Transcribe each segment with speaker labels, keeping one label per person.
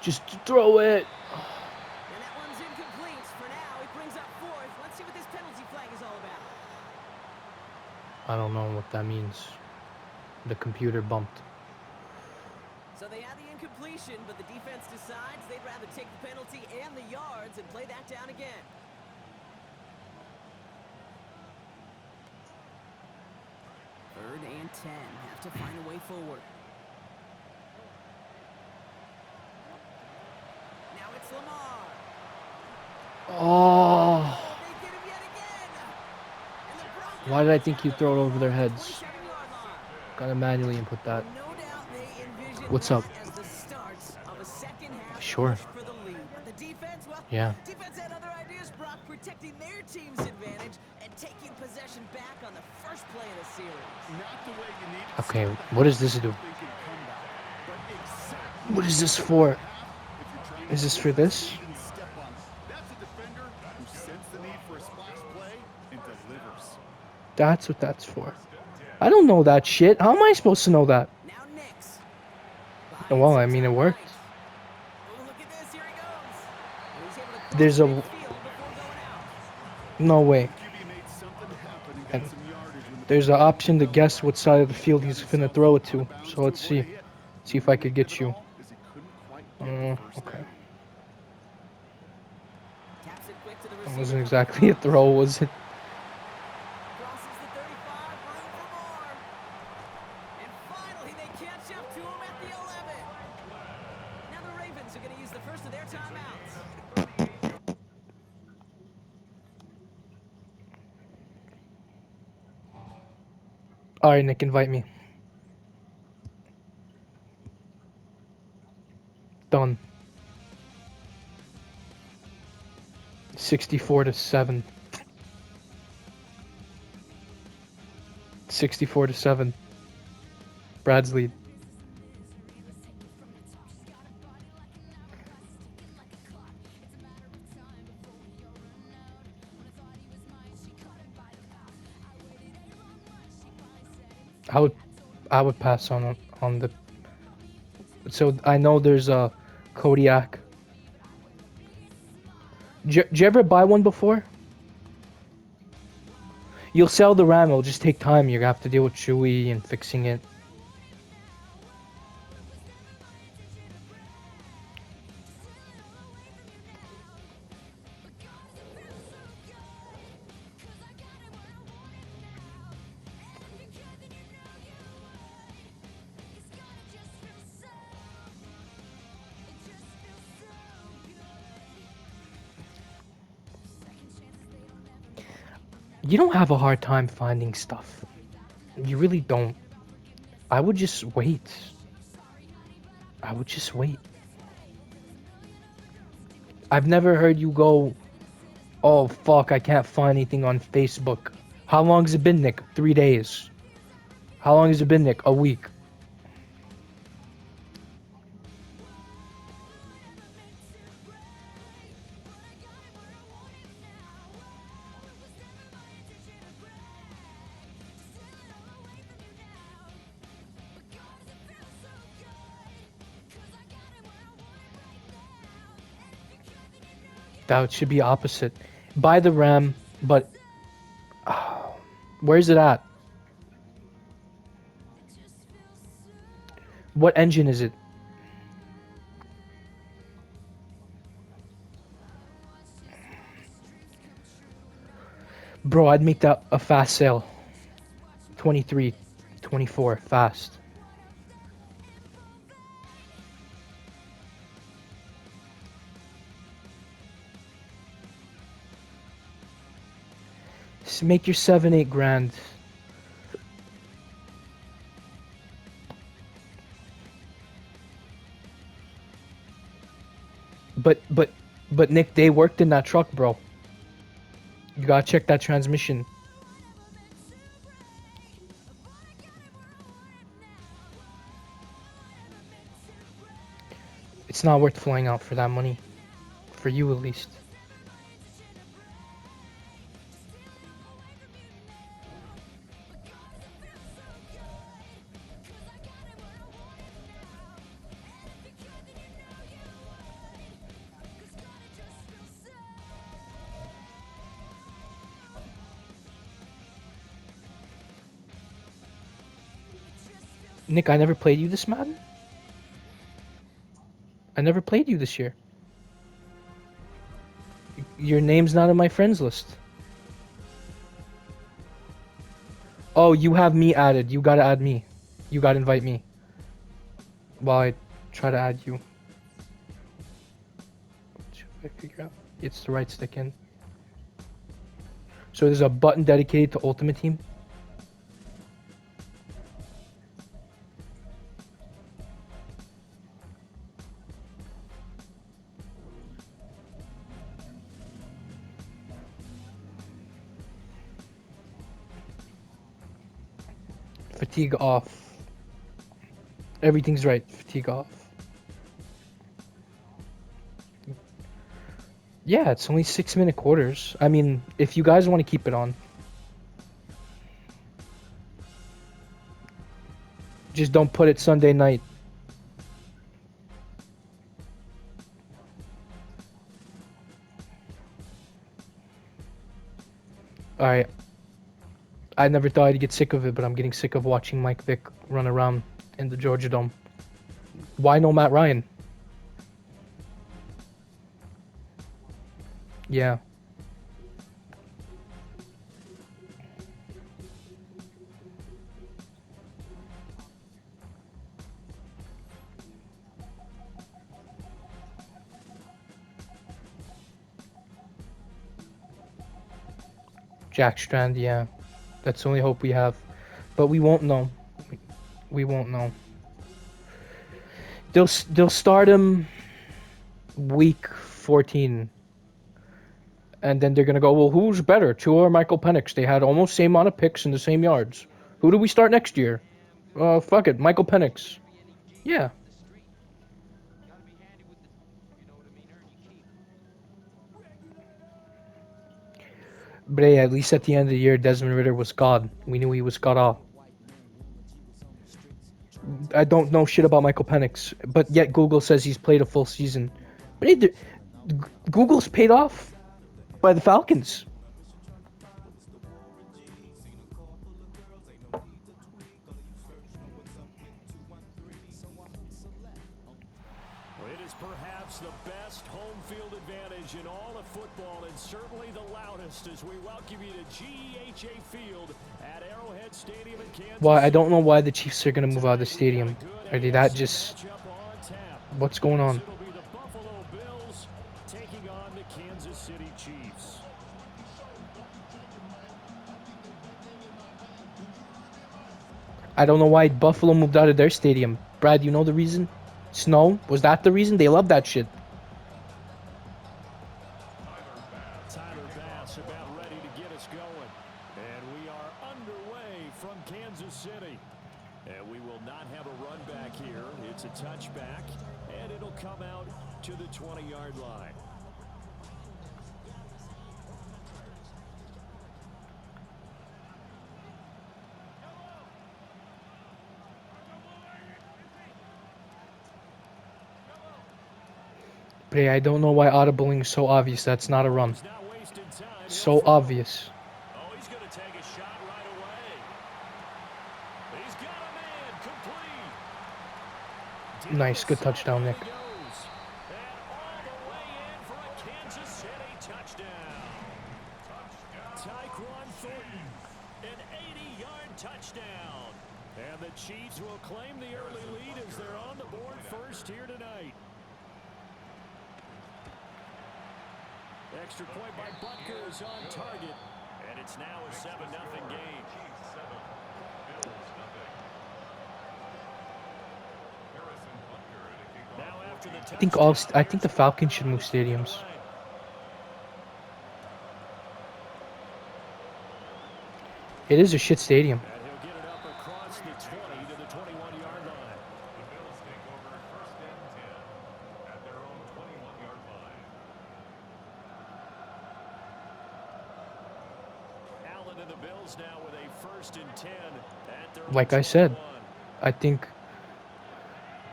Speaker 1: Just throw it.
Speaker 2: And that one's incomplete. For now, he brings up fourth. Let's see what this penalty flag is all about.
Speaker 1: I don't know what that means. The computer bumped.
Speaker 2: So they had the incompletion, but the defense decides they'd rather take the penalty and the yards and play that down again. Third and 10. Have to find a way forward. Now it's Lamar.
Speaker 1: Oh.
Speaker 2: They get him yet again. And the Broncos
Speaker 1: Why did I think you
Speaker 2: have the
Speaker 1: throw it
Speaker 2: ball
Speaker 1: over their
Speaker 2: at the
Speaker 1: heads?
Speaker 2: 27-yard line.
Speaker 1: Gotta manually input that.
Speaker 2: No doubt they envisioned
Speaker 1: What's
Speaker 2: that
Speaker 1: up?
Speaker 2: as the start of a second half
Speaker 1: Sure.
Speaker 2: push for the lead. But the defense, well,
Speaker 1: Yeah.
Speaker 2: defense had other ideas, Brock, protecting their team's advantage and taking possession back on the first play of the series.
Speaker 1: Okay, what does this do? What is this for? Is this for this? That's what that's for. I don't know that shit. How am I supposed to know that?
Speaker 2: Now Nix.
Speaker 1: Well, I mean, it worked.
Speaker 2: Oh, look at this. Here he goes. And he's able to cross
Speaker 1: There's a...
Speaker 2: midfield before going out.
Speaker 1: No way. And there's an option to guess what side of the field he's finna throw it to. So let's see. See if I could get you. Okay.
Speaker 2: Taps it quick to the
Speaker 1: That
Speaker 2: receiver.
Speaker 1: wasn't exactly a throw, was it?
Speaker 2: Crosses the 35, room for more. And finally, they catch up to him at the 11. Now the Ravens are going to use the first of their timeouts.
Speaker 1: Alright, Nick, invite me. Done. 64-7. 64-7. Brad's lead. I would pass on the. So I know there's a Kodiak. Did you ever buy one before? You'll sell the RAM. It'll just take time. You have to deal with Chewy and fixing it. You don't have a hard time finding stuff. You really don't. I would just wait. I would just wait. I've never heard you go, oh fuck, I can't find anything on Facebook. How long has it been, Nick? 3 days. How long has it been, Nick? A week. That should be opposite. Buy the RAM, but where's it at? What engine is it? Bro, I'd make that a fast sale. 23, 24, fast. Just make your 7-8 grand. But Nick, they worked in that truck, bro. You gotta check that transmission. It's not worth flying out for that money. For you, at least. Nick, I never played you this Madden. I never played you this year. Your name's not on my friends list. Oh, you have me added. You gotta add me. You gotta invite me. While I try to add you. Should I figure out? It's the right stick in. So there's a button dedicated to Ultimate Team. Fatigue off. Everything's right. Fatigue off. Yeah, it's only 6-minute quarters. I mean, if you guys want to keep it on. Just don't put it Sunday night. Alright. I never thought I'd get sick of it, but I'm getting sick of watching Mike Vick run around in the Georgia Dome. Why no Matt Ryan? Yeah. Jack Strand, yeah. That's the only hope we have. But we won't know. We won't know. They'll start him week 14. And then they're going to go, well, who's better, Tua or Michael Penix? They had almost same amount of picks and the same yards. Who do we start next year? Fuck it, Michael Penix. Yeah. But hey, at least at the end of the year, Desmond Ridder was God. We knew he was God off. I don't know shit about Michael Penix, but yet Google says he's played a full season. But hey, Google's paid off by the Falcons.
Speaker 3: It is perhaps the best home field advantage in all of football, and certainly the loudest as we welcome you to GEHA Field at Arrowhead Stadium in Kansas.
Speaker 1: Well, I don't know why the Chiefs are going to move out of the stadium. Are they that just... What's going on?
Speaker 3: It'll be the Buffalo Bills taking on the Kansas City Chiefs.
Speaker 1: I don't know why Buffalo moved out of their stadium. Brad, you know the reason? Snow? Was that the reason? They love that shit.
Speaker 3: Tyler Bass about ready to get us going. And we are underway from Kansas City. And we will not have a run back here. It's a touchback, and it'll come out to the 20-yard line.
Speaker 1: But hey, I don't know why audibling is so obvious. That's not a run. So obvious.
Speaker 3: Oh, he's going to take a shot right away. He's got a man complete.
Speaker 1: Nice, good touchdown, Nick.
Speaker 3: And all the way in for a Kansas City touchdown. Tyquan Thornton, an 80-yard touchdown. And the Chiefs will claim the early lead as they're on the board first here tonight. Extra point by Butker is on target, and it's now a 7-0 game. Now after the
Speaker 1: I think the Falcons should move stadiums. It is a shit stadium.
Speaker 3: And he'll get it up across the 20 to the 21-yard line.
Speaker 4: The Bills take over first and 10 at their own 21-yard line.
Speaker 3: Allen and the Bills now with a first and 10 at their
Speaker 1: Like
Speaker 3: own
Speaker 1: I said,
Speaker 3: 21.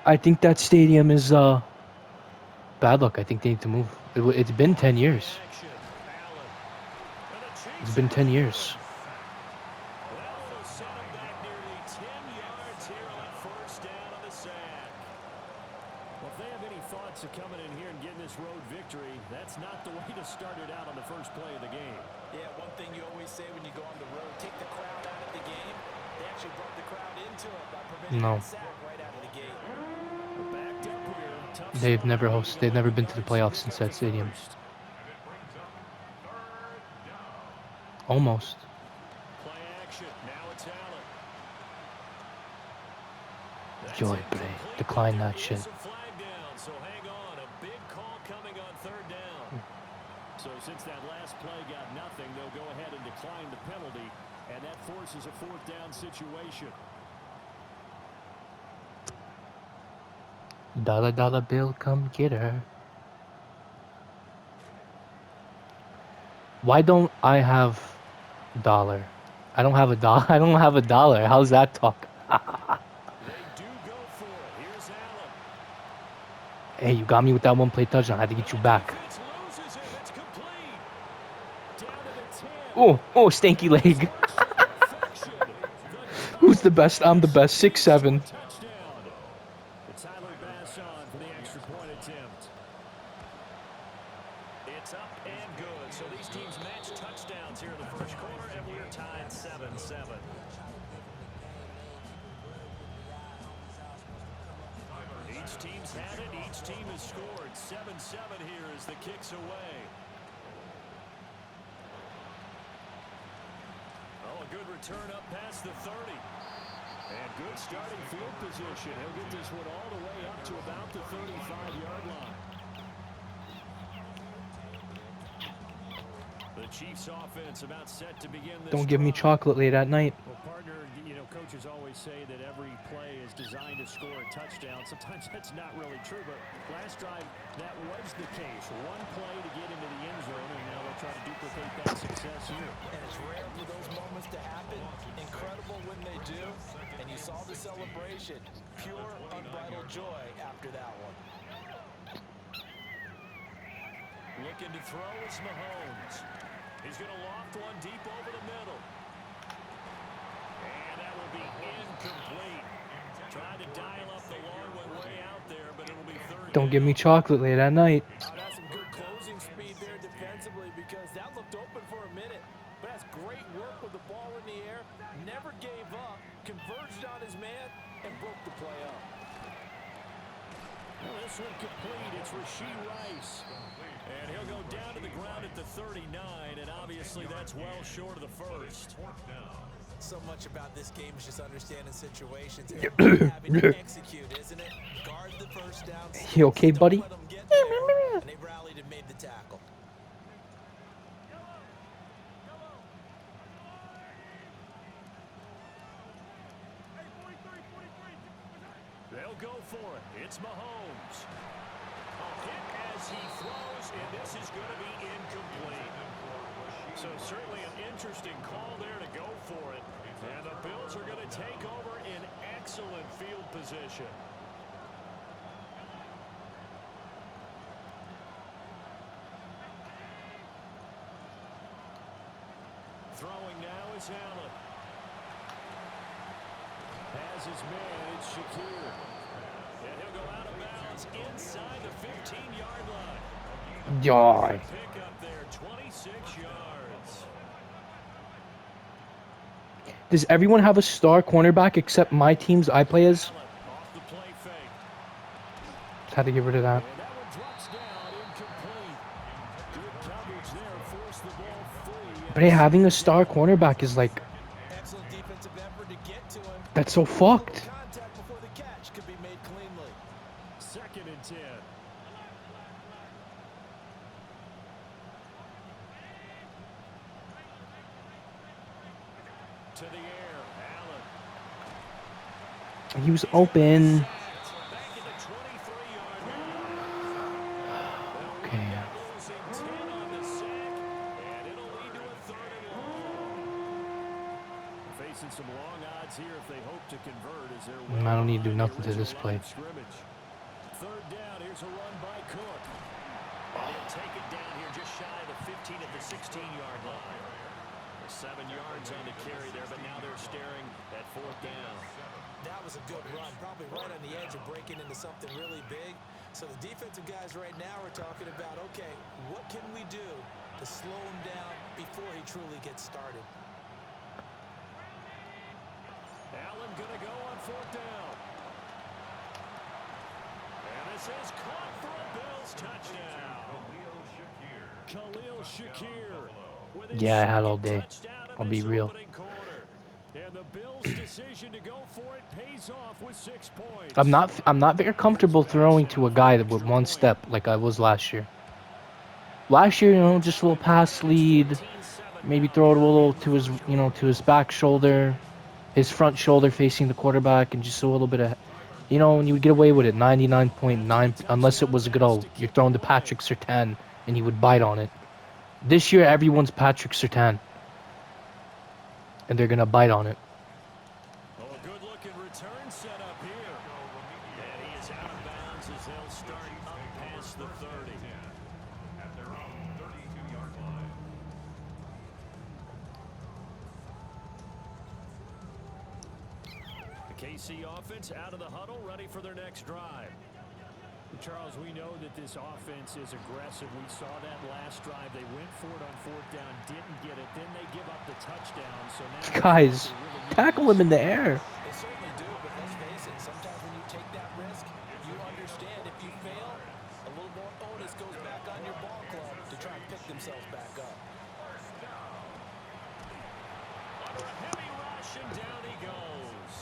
Speaker 1: I think that stadium is bad luck. I think they need to move. It's been 10 years.
Speaker 3: Action. Allen. And the Chiefs
Speaker 1: It's been 10 years.
Speaker 3: Well, they'll set him back nearly 10 yards here on thoughts of coming in here and getting this road victory? That's not the way to start it out on the first play of the game.
Speaker 5: Yeah, one thing you always say when you go on the road, take the crowd out of the game. They actually brought the crowd into it by preventing
Speaker 1: No.
Speaker 5: a sack right out of the gate.
Speaker 3: Backed up here. Tough
Speaker 1: They've
Speaker 3: start.
Speaker 1: never hosted. They've never been to the playoffs since that stadium. Almost.
Speaker 3: Play action. Now it's Allen. That's
Speaker 1: Joy,
Speaker 3: incomplete,
Speaker 1: Bray. Decline
Speaker 3: but
Speaker 1: that
Speaker 3: there
Speaker 1: shit.
Speaker 3: is a flag down, so hang on. A big call coming on third down. So since that last play got nothing, they'll go ahead and decline the penalty, and that forces a fourth down situation.
Speaker 1: Dollar dollar bill, come get her. Why don't I have dollar? I don't have a dollar. I don't have a dollar. How's that talk?
Speaker 3: They do go for it. Here's Allen.
Speaker 1: Hey, you got me with that one play touchdown. I had to get you back.
Speaker 3: Defense loses him. It's complete. Down to the 10.
Speaker 1: Oh, stanky leg.
Speaker 3: Perfection.
Speaker 1: Who's the best? I'm the best. 6'7".
Speaker 3: Touchdown. Tyler Bass on for the extra point attempt. It's up and good. So these teams match touchdowns here in the first quarter, and we're tied 7-7. Each team's had it. Each team has scored. 7-7 here as the kick's away. Oh, a good return up past the 30. And good starting field position. He'll get this one all the way up to about the 35-yard line. The Chiefs offense about set to begin this
Speaker 1: Don't give me
Speaker 3: drive.
Speaker 1: chocolate late at night.
Speaker 3: Well, partner, you know, coaches always say that every play is designed to score a touchdown. Sometimes that's not really true, but last drive, that was the case. One play to get into the end zone, and now they'll try to duplicate that success here.
Speaker 5: And it's rare for those moments to happen. Incredible when they do. And you saw the celebration. Pure, unbridled joy after that one.
Speaker 3: Looking to throw is Mahomes. He's going to loft one deep over the middle. And that will be incomplete. Trying to dial up the long one way out there, but it'll be third
Speaker 1: Don't give
Speaker 3: down.
Speaker 1: me chocolate late at night.
Speaker 5: That's some good closing speed there defensively because that looked open for a minute. But that's great work with the ball in the air. Never gave up, converged on his man, and broke the play up.
Speaker 3: Well, this one complete. It's Rashee Rice. And he'll go down to the ground at the 39, and obviously that's well short of the first.
Speaker 5: So much about this game is just understanding situations and having to execute, isn't it? Guard the first down.
Speaker 1: You okay,
Speaker 5: Don't
Speaker 1: buddy?
Speaker 5: let them get there, and they rallied and made the tackle.
Speaker 3: They'll go for it. It's Mahomes. A hit as he throws, and this is going to be incomplete. So certainly an interesting call there to go for it. And the Bills are going to take over in excellent field position. Throwing now is Allen. Has his man, it's Shakir. And he'll go out of bounds inside the 15-yard line.
Speaker 1: Yoy.
Speaker 3: Pick up there, 26 yards.
Speaker 1: Does everyone have a star cornerback except my teams I play as?
Speaker 3: Allen off the play fake.
Speaker 1: Just had to get rid of that.
Speaker 3: And that one drops down, incomplete. Good coverage there, forced the ball free.
Speaker 1: But hey, having a star cornerback is like,
Speaker 5: Excellent defensive effort to get to him.
Speaker 1: that's so fucked.
Speaker 5: Contact before the catch could be made cleanly.
Speaker 3: 2nd and 10. To the air, Allen.
Speaker 1: He was open.
Speaker 3: Back at the 23-yard line.
Speaker 1: Okay.
Speaker 3: Losing 10 on the sack, and it'll lead to a 3rd and long. Facing some long odds here if they hope to convert as they're
Speaker 1: I don't need to do
Speaker 3: well
Speaker 1: nothing to
Speaker 3: behind the
Speaker 1: this
Speaker 3: original
Speaker 1: play.
Speaker 3: line of scrimmage. 3rd down, here's a run by Cook. And he'll take it down here just shy of the 15 at the 16-yard line. 7 yards on the carry there, but now they're staring at 4th down.
Speaker 5: That was a good run, probably right on the edge of breaking into something really big. So the defensive guys right now are talking about, okay, what can we do to slow him down before he truly gets started?
Speaker 3: Allen going to go on 4th down. And this is caught for a Bills touchdown. Khalil Shakir with his
Speaker 1: Yeah, I had all
Speaker 3: second
Speaker 1: day.
Speaker 3: touchdown of
Speaker 1: I'll be
Speaker 3: this
Speaker 1: real.
Speaker 3: opening quarter. And the Bills' decision to go for it pays off with 6 points.
Speaker 1: I'm not very comfortable throwing to a guy with one step like I was last year. Last year, just a little pass lead, maybe throw it a little to his, to his back shoulder, his front shoulder facing the quarterback, and just a little bit of, and you would get away with it 99.9, unless it was a good old, you're throwing to Patrick Surtain, and he would bite on it. This year, everyone's Patrick Surtain, and they're gonna bite on it.
Speaker 3: Oh, a good-looking return set up here. And he is out of bounds as they'll start up past the 30.
Speaker 4: At their own 32-yard line.
Speaker 3: The KC offense out of the huddle, ready for their next drive. Charles, we know that this offense is aggressive. We saw that last drive. They went for it on 4th down, didn't get it. Then they give up the touchdown. So now
Speaker 1: Guys, tackle him in the air.
Speaker 5: They certainly do, but let's face it, sometimes when you take that risk, you understand if you fail, a little more onus goes back on your ball club to try and pick themselves back up.
Speaker 3: under a heavy rush, and down he goes.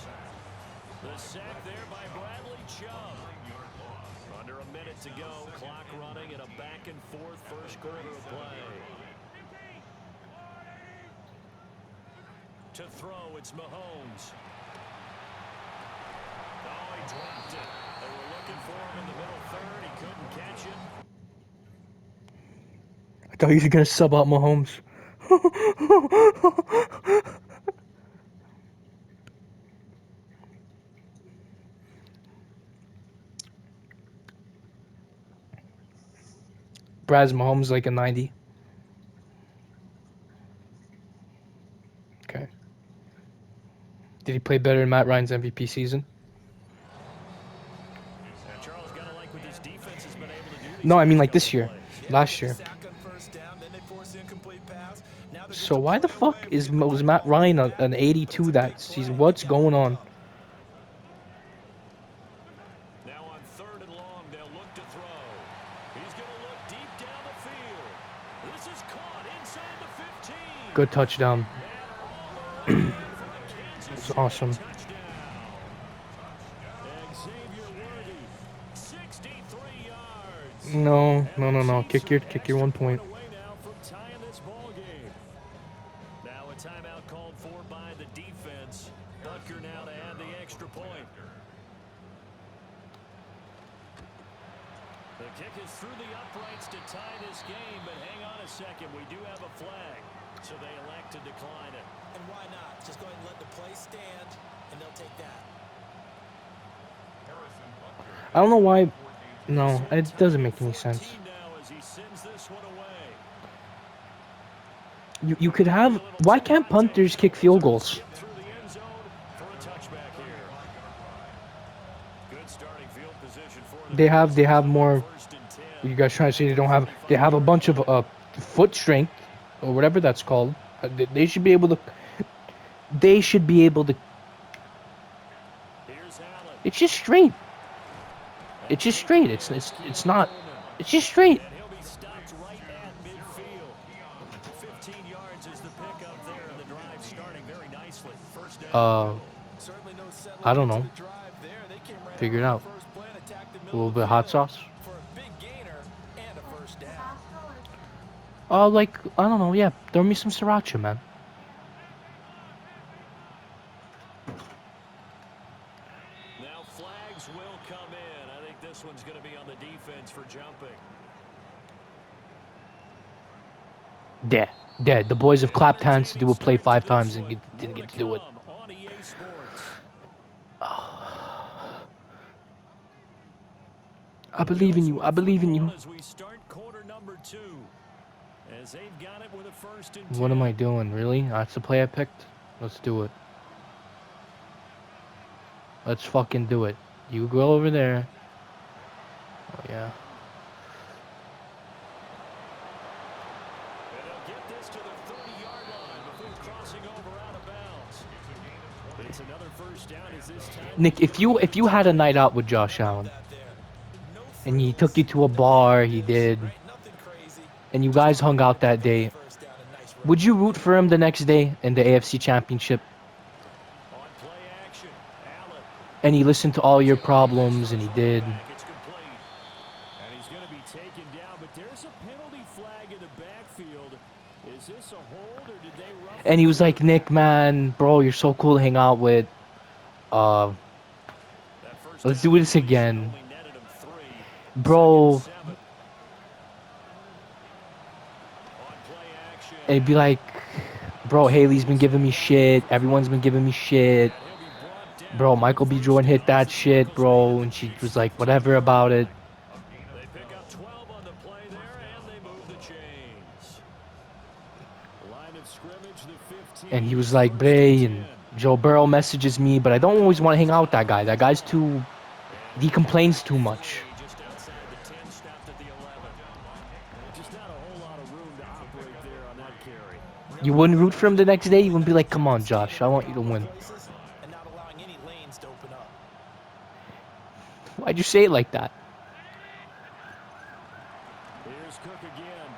Speaker 3: The sack there by Bradley Chubb. Under a minute to go, clock running, and a back-and-forth first quarter of play. To throw, it's Mahomes. Oh, he dropped it. They were looking for him in the middle third. He couldn't catch it.
Speaker 1: I thought you were gonna sub out Mahomes. Brad's Mahomes like a 90. Okay. Did he play better than Matt Ryan's MVP season?
Speaker 3: Now, Charles, gotta like what this defense has been able to do these
Speaker 1: No, I mean
Speaker 3: last
Speaker 1: like this
Speaker 3: couple
Speaker 1: year,
Speaker 3: plays.
Speaker 1: last year.
Speaker 5: Sack on 1st down, then they force the incomplete pass. Now they're
Speaker 1: So
Speaker 5: just
Speaker 1: why
Speaker 5: a
Speaker 1: the
Speaker 5: play
Speaker 1: fuck
Speaker 5: away from
Speaker 1: was
Speaker 5: getting
Speaker 1: Matt
Speaker 5: the ball
Speaker 1: Ryan
Speaker 5: back,
Speaker 1: an
Speaker 5: but it's
Speaker 1: 82
Speaker 5: a
Speaker 1: that
Speaker 5: big
Speaker 1: season?
Speaker 5: play.
Speaker 1: What's
Speaker 5: They gotta
Speaker 1: going
Speaker 5: look
Speaker 1: on?
Speaker 5: up.
Speaker 3: Now on 3rd and long, they'll look to throw. He's going to look deep down the field. This is caught inside the 15.
Speaker 1: Good touchdown.
Speaker 3: And all the way for a Kansas
Speaker 1: It's
Speaker 3: City
Speaker 1: awesome.
Speaker 3: touchdown. Xavier Worthy, 63 yards.
Speaker 1: No.
Speaker 3: And the Chiefs
Speaker 1: Kick
Speaker 3: are an
Speaker 1: your
Speaker 3: extra
Speaker 1: 1 point.
Speaker 3: away now from tying this ball game. Now a timeout called for by the defense. Butker now to add the extra point. The kick is through the uprights to tie this game, but hang on a second. We do have a flag, so they elect to decline it.
Speaker 5: And why not? Just go ahead and let the play stand, and they'll take that.
Speaker 1: I don't know why. No, it doesn't make any sense.
Speaker 3: Now as he sends this one away.
Speaker 1: You could have. Why can't punters kick field goals?
Speaker 3: Get through the end zone for a touchback here. Good starting field position for the
Speaker 1: They have more.
Speaker 3: 1st and 10.
Speaker 1: You guys trying to say they don't have? They have a bunch of foot strength or whatever that's called. They should be able to. They should be able to.
Speaker 3: Here's Allen.
Speaker 1: It's just straight. It's just straight. It's not. It's just straight.
Speaker 3: And he'll be stopped right at midfield. 15 yards is the pickup there, and the drive starting very nicely. 1st down.
Speaker 5: Certainly no settling
Speaker 1: I don't
Speaker 5: into
Speaker 1: know.
Speaker 5: the drive there. They came right
Speaker 1: Figure it
Speaker 5: out
Speaker 1: out.
Speaker 5: on the first play and attacked the
Speaker 1: A
Speaker 5: middle
Speaker 1: little
Speaker 5: of
Speaker 1: bit
Speaker 5: the
Speaker 1: of hot
Speaker 5: field
Speaker 1: sauce.
Speaker 5: for a big gainer and a 1st down.
Speaker 1: Like I don't know. Yeah, throw me some sriracha, man.
Speaker 3: Now flags will come in. I think this one's going to be on the defense for jumping.
Speaker 1: Dead. The boys have clapped hands to do a play 5 times and didn't get to do it.
Speaker 3: On EA Sports.
Speaker 1: I believe in you. I believe in you.
Speaker 3: As we start quarter number 2. as they've got it with a 1st and 10.
Speaker 1: What am I doing? Really? That's the play I picked? Let's do it. Let's fucking do it. You go over there. Oh, yeah.
Speaker 3: And they'll get this to the 30-yard line before crossing over out of bounds. It's another 1st down as this time.
Speaker 1: Nick, if you had a night out with Josh Allen, and he took you to a bar, he did, and you guys hung out that day, would you root for him the next day in the AFC Championship?
Speaker 3: On play action, Allen.
Speaker 1: And he listened to all your problems, and he did.
Speaker 3: It's complete. And he's going to be taken down, but there's a penalty flag in the backfield. Is this a hold or did they rough
Speaker 1: And he was like, Nick, man, bro, you're so cool to hang out with.
Speaker 3: that first
Speaker 1: Let's
Speaker 3: down
Speaker 1: do this
Speaker 3: completion
Speaker 1: again.
Speaker 3: only netted him 3.
Speaker 1: Bro.
Speaker 3: 2nd and 7. On play action.
Speaker 1: And he'd be like, bro, Haley's been giving me shit. Everyone's been giving me shit.
Speaker 3: He'll be brought down.
Speaker 1: Bro, Michael B. Jordan hit that shit, bro. And she was like, whatever about it.
Speaker 3: They pick up 12 on the play there, and they move the chains. Line of scrimmage, the 15.
Speaker 1: And he was like, Bray, and Joe Burrow messages me, but I don't always want to hang out with that guy. That guy's too... He complains too much.
Speaker 3: Just outside the 10, stopped at the 11. Just not a whole lot of room to operate there on that carry.
Speaker 1: You wouldn't root for him the next day? You wouldn't be like, come on, Josh, I want you to win.
Speaker 5: And not allowing any lanes to open up.
Speaker 1: Why'd you say it like that?
Speaker 3: Here's Cook again.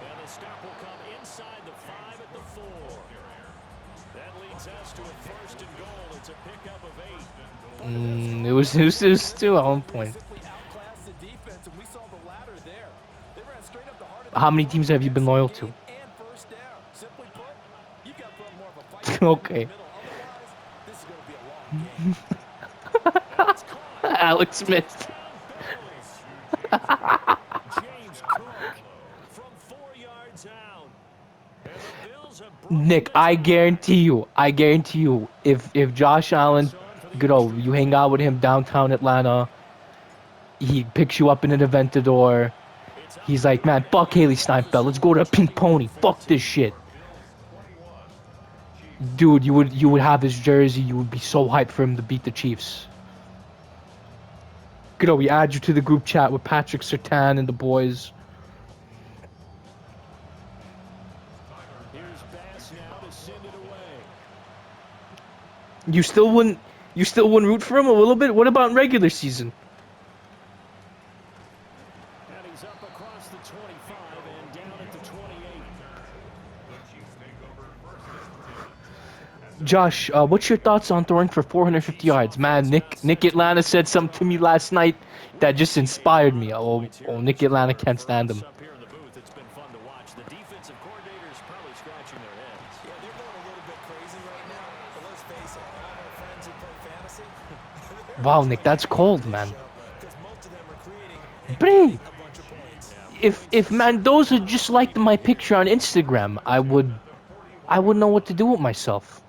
Speaker 3: And the stop will come inside the 5 at the 4. That leads us to a 1st and goal. It's a pickup of 8.
Speaker 1: It was still at one point.
Speaker 5: Simply outclassed the defense, and we saw the ladder there. They ran straight up the heart of
Speaker 1: How many teams have you been loyal to?
Speaker 5: and 1st down. Simply put, you got to put more of a fight
Speaker 1: Okay.
Speaker 5: in the middle. Otherwise, this is going to be a long game.
Speaker 1: Alex Smith.
Speaker 3: James Cook from 4 yards out. And the Bills have broken
Speaker 1: Nick, I guarantee you, if Josh Allen, you hang out with him downtown Atlanta, he picks you up in an Aventador, he's like, man, fuck Haley Steinfeld, let's go to a Pink Pony, fuck this shit. Dude, you would have his jersey, you would be so hyped for him to beat the Chiefs. We add you to the group chat with Patrick Surtain and the boys.
Speaker 3: Here's Bass now to send it away.
Speaker 1: You still wouldn't root for him a little bit? What about in regular season?
Speaker 3: And he's up across the 25 and down at the 28.
Speaker 1: Josh, what's your thoughts on throwing for 450 yards? Man, Nick Atlanta said something to me last night that just inspired me. Oh, Nick Atlanta can't stand him.
Speaker 3: Up here in the booth, it's been fun to watch. The defensive coordinators probably scratching their heads.
Speaker 5: Yeah, they're going a little bit crazy right now. But let's face it, all our friends who play fantasy,
Speaker 1: Wow, Nick, that's cold, man.
Speaker 5: because most of them are creating
Speaker 1: Bring.
Speaker 5: a bunch of points.
Speaker 1: If Mendoza just liked my picture on Instagram, I wouldn't know what to do with myself.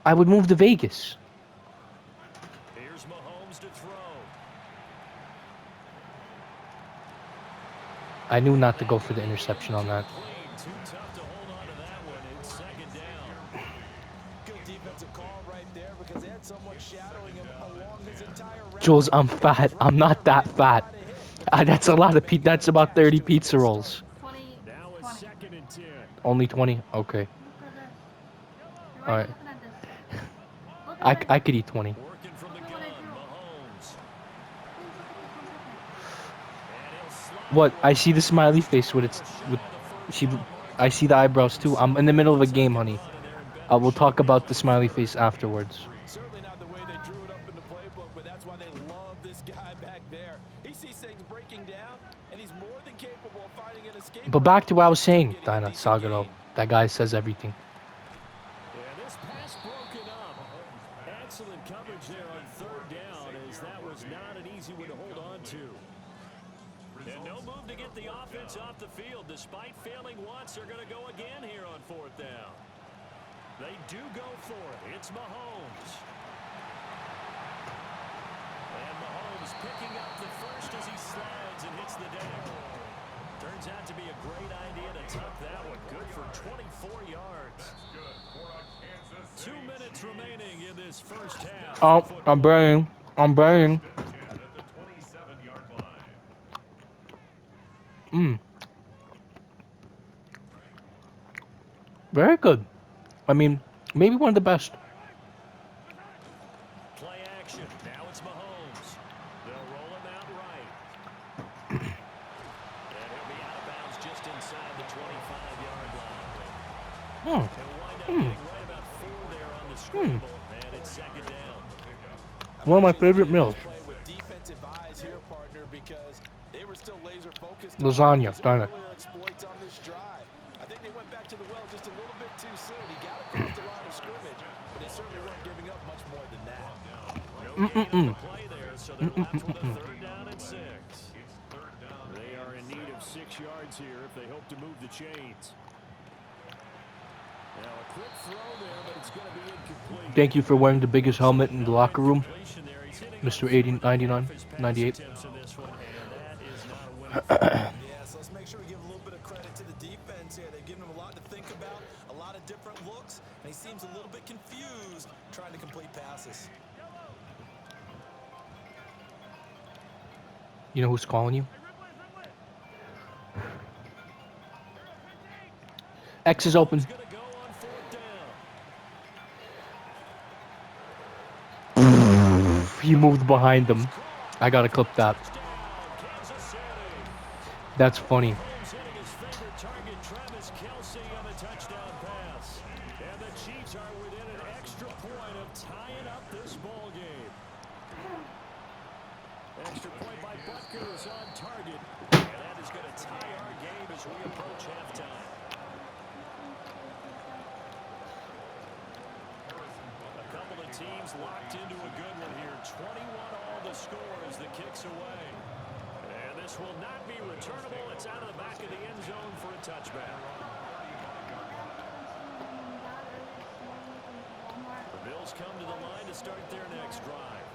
Speaker 1: I would move to Vegas.
Speaker 3: Here's Mahomes to throw.
Speaker 1: I knew not to go for the interception on that.
Speaker 3: Clean. Too tough to hold on to that one. It's 2nd down.
Speaker 5: Good defensive call right there because they had someone shadowing him along his entire route.
Speaker 1: Jules, I'm fat. I'm not that fat. That's a lot of That's about 30 pizza rolls.
Speaker 6: 20,
Speaker 3: Now it's 2nd and 10.
Speaker 1: Only 20? Okay.
Speaker 6: Look at this.
Speaker 1: All right.
Speaker 6: Looking at this. Look at
Speaker 1: I
Speaker 6: this.
Speaker 1: could eat 20.
Speaker 3: Working from the gun. Mahomes. And he'll slide
Speaker 1: What? I see the smiley face I see the eyebrows too. I'm in the middle of a game, honey. We'll talk about the smiley face afterwards.
Speaker 5: Certainly not the way they drew it up in the playbook, but that's why they love this guy back there. He sees things breaking down, and he's more than capable of finding an escape.
Speaker 1: But back to what I was saying, Dina Sagaro. That guy says everything.
Speaker 3: Yeah, this pass broken up. Excellent coverage there on 3rd down, as that was not an easy one to hold on to. And no move to get the offense off the field. Despite failing once, they're going to go again here on 4th down. They do go for it. It's Mahomes. And turns out to be a great idea to tuck that one. Good for 24 yards. 2 minutes remaining in this first half.
Speaker 1: Oh, I'm burning. I'm burning.
Speaker 4: At the 27-yard line.
Speaker 1: Very good. I mean, maybe one of the best.
Speaker 3: Play action. Now it's Mahomes. They'll roll him out right. And he'll be out of bounds just inside the 25-yard line. He'll wind up getting right about 4 there on the scramble, and it's second down.
Speaker 1: One of my favorite meals.
Speaker 5: Play with defensive eyes here, partner, because they were still laser focused.
Speaker 1: Lasagna, darn it.
Speaker 5: Exploits on this drive. I think they went back to the well just a little bit too soon. He got across the line of scrimmage, but they certainly weren't giving up much more than that.
Speaker 3: No gain on the play there, so they're left with a 3rd down and 6. They are in need of 6 yards here if they hope to move the chains. Now a quick throw there, but it's going to be incomplete.
Speaker 1: Thank you for wearing the biggest helmet in the locker room, Mr. 80, 99, 98.
Speaker 5: Yes, let's make sure we give a little bit of credit to the defense here. They've given him a lot to think about, a lot of different looks, and he seems a little bit confused trying to complete passes.
Speaker 1: You know who's calling you? X is open.
Speaker 3: Gonna go on 4th down.
Speaker 1: He moved behind them. I gotta clip that.
Speaker 3: Kansas City.
Speaker 1: That's funny.
Speaker 3: Mahomes hitting his favorite target, Travis Kelce, on the touchdown pass. And the Chiefs are within an extra point of tying up this ball game. Extra point by Butker is on target. And that is going to tie our game as we approach halftime. A couple of teams locked into a good one here. 21 all the score as the kick's away. And this will not be returnable. It's out of the back of the end zone for a touchback. The Bills come to the line to start their next drive.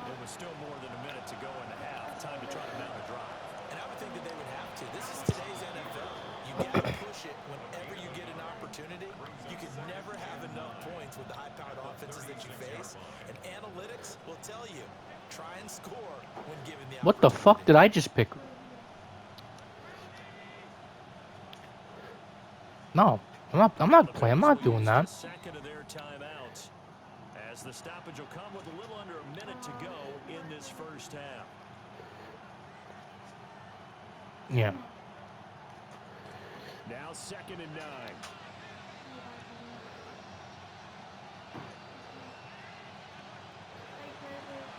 Speaker 3: There was still more than a minute to go in the half. Time to try to mount a drive.
Speaker 5: And I would think that they would have to. This is today's NFL. You got to push it whenever you get an opportunity. You can never have enough points with the high-powered offenses that you face. And analytics will tell you, try and score when given the opportunity.
Speaker 1: What the fuck did I just pick? No, I'm not playing. I'm not doing that.
Speaker 3: Second of their timeouts, as the stoppage will come with a little under a minute to go in this first half.
Speaker 1: Yeah.
Speaker 3: Now 2nd and 9.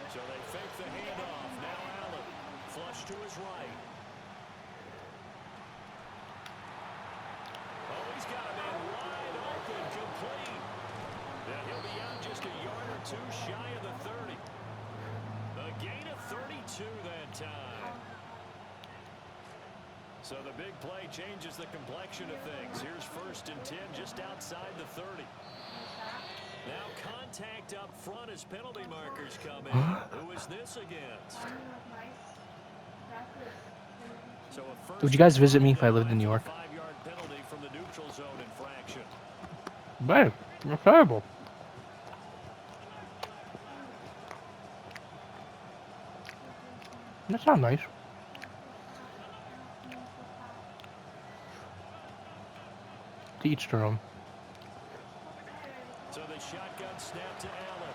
Speaker 3: So they fake the handoff. Now Allen, flush to his right. Oh, he's got a man wide open, complete. And he'll be out just a yard or 2 shy of the 30. A gain of 32 that time. So the big play changes the complexion of things. Here's 1st and 10 just outside the 30. Now contact up front as penalty markers come in. Who is this against? So a first
Speaker 1: Would you guys visit me if I lived in New York?
Speaker 3: 5-yard penalty from the neutral zone infraction.
Speaker 1: Man, you're terrible. That's not nice. To each their own.
Speaker 3: So the shotgun snap to Allen.